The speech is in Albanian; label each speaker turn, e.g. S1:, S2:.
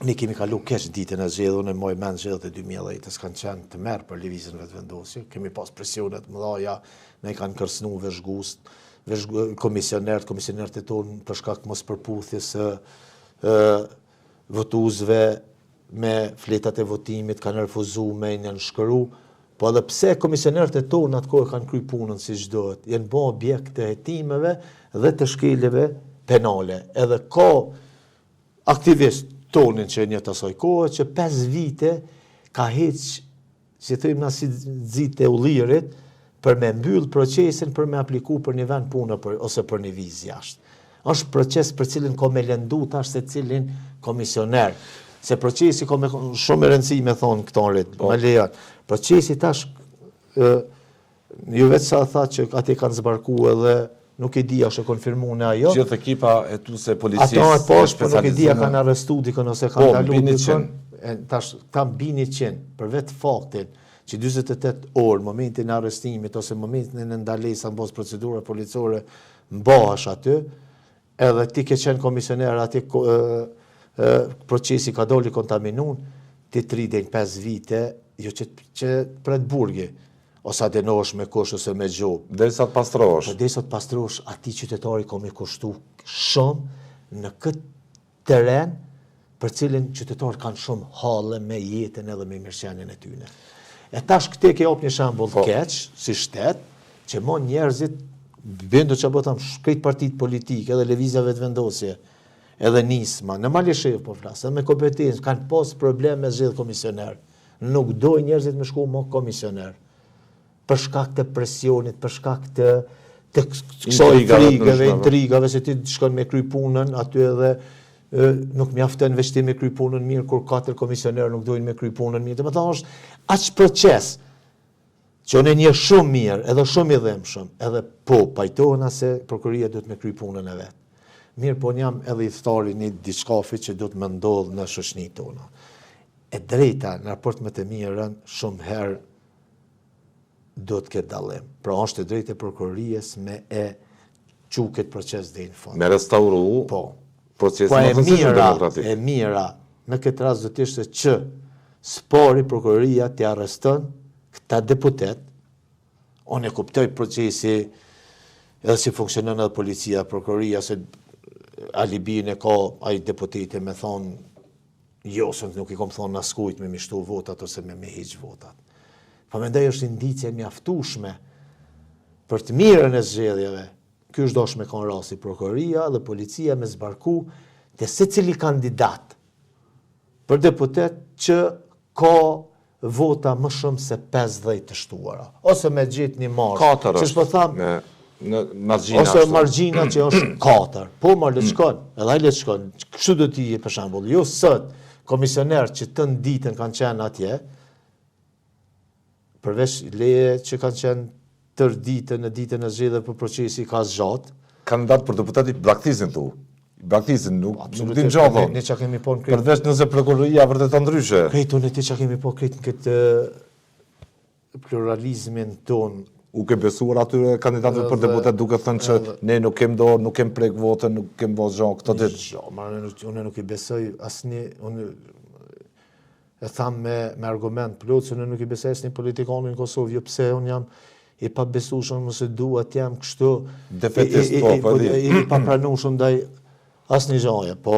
S1: Ne kemi kalu keq ditën e zgjedhur, unë moj mend zgjedhjet e 2010 kanë qenë të merr për lëvizjen vetëvendosje. Kemi pas presionet të mëdha, ne kanë kërcënu veshgust, komisionerët e tonë për shkak të mos përputhjes së votuesve me fletat e votimit kanë refuzuar me nënshkëru, po edhe pse komisionerët e tonë atë kohë kanë kryer punën siç duhet, janë bërë objekt të hetimeve dhe të shkeljeve penale. Edhe ka aktivistë tonin që një të asoj kohë, që 5 vite ka heq, që thëjmë na si zite u lirit, për me mbyll procesin, për me apliku për një vend punë ose për një vizë jashtë. Është proces për cilin ka me lëndu tash se cilin komisioner. Se procesi ka me shumë rëndësi me thonë këto në rritë, me lejan. Procesi tash, ju vetë sa tha që ati kanë zbarku edhe nuk e di, është e konfirmu në ajo.
S2: Gjithë ekipa e tu se policisë
S1: ato poshtë, por nuk e di, kanë arrestu dikën ose kanë dalu
S2: dikën.
S1: Tash, kam bini 100, për vetë faktin, që 28 orë, momentin e arrestimit, ose momentin e ndalesa në bos procedura policore, mbash aty, edhe ti ke qenë komisioner, ati procesi ka doli kontaminun, ti 3-5 vite, jo që pret burgi, ose adenosh me kush ose me gjobë.
S2: Derisa të pastrosh.
S1: Derisa të pastrosh, ati qytetari ka me kushtu shumë në këtë teren për cilin qytetarët kanë shumë halle me jetën edhe me mirëqenien e tyne. E tash këte ke op një shembull keq, si shtet, që mon njerëzit, bëndo që po tham, shkrejt partit politike, edhe lëvizja vetëvendosje, edhe nisma, në Malishev po flasë, edhe me kompetencë, kanë pas probleme me zgjedhje komisioner. Nuk doj njerëzit me shku më komisioner. Për shkak të presionit, për shkak të kësaj frikëve, intrigave, se ti shkon me kry punën, aty edhe nuk mjafton veç ti me kry punën mirë, kur 4 komisionerë nuk dojnë me kry punën mirë. Dhe më thonë është aq proces, që unë e një shumë mirë, edhe shumë i dhemshëm, edhe po, pajtohena se prokuria duhet me kry punën e vetë. Mirë, po jam edhe i thari një diçkafi që duhet me ndodhë në shoqëni tona. E drejta, në raport me të mirën, shumë herë do të këtë dalim. Pra është e drejtë e prokurories me e qu këtë proces dhe në fund.
S2: Me restauru procesin
S1: më
S2: të nësishëm demokratik.
S1: E mira, në këtë rast do të ishte që spori prokuroria të arreston këta deputet, unë e kuptoj procesi edhe si funksionon edhe policia, prokuroria, se alibin e ka ai deputeti me thonë, jo, se nuk i kom thonë askujt me mishtu votat ose me heq votat. Pa mendoj është indicie mjaftueshme për të mirën e zgjedhjeve. Ky është dashme kanë rasti prokuroria dhe policia me zbarku të secili kandidat për deputet që ka vota më shumë se 50 të shtuara. Ose me gjitë një marsh.
S2: 4
S1: është. Po tham,
S2: në margjina.
S1: Ose margjina që është 4. Po ma le të shkon, edhe ai le të shkon. Kështu do t'i për shembull. Jo sot komisioner që të ditën kanë qenë atje, përveç leje që kanë qenë tër ditën në ditën e zgjedhjeve për procesi ka zgjat.
S2: Kandidat për deputetit braktisin tu. Braktisin nuk din gjohon.
S1: Ne çka kemi po në krejt.
S2: Përveç nëse prokuroria vërteton ndryshe.
S1: Krejtu ne ti çka kemi po krejt në këtë pluralizmin ton.
S2: U ke besuar atyre kandidatëve për deputet duke thënë që ne nuk kem dorë, nuk kem prek votën, nuk kem vot zhon këto ditë.
S1: Jo, unë nuk i besoj asnjë, unë e tham me argument plot se unë nuk i besoj asnjë politikanin në Kosovë, jo pse unë jam i pa besueshëm ose dua të jam kështu
S2: defetist po,
S1: i pa pranueshëm ndaj asnjë gjaje, po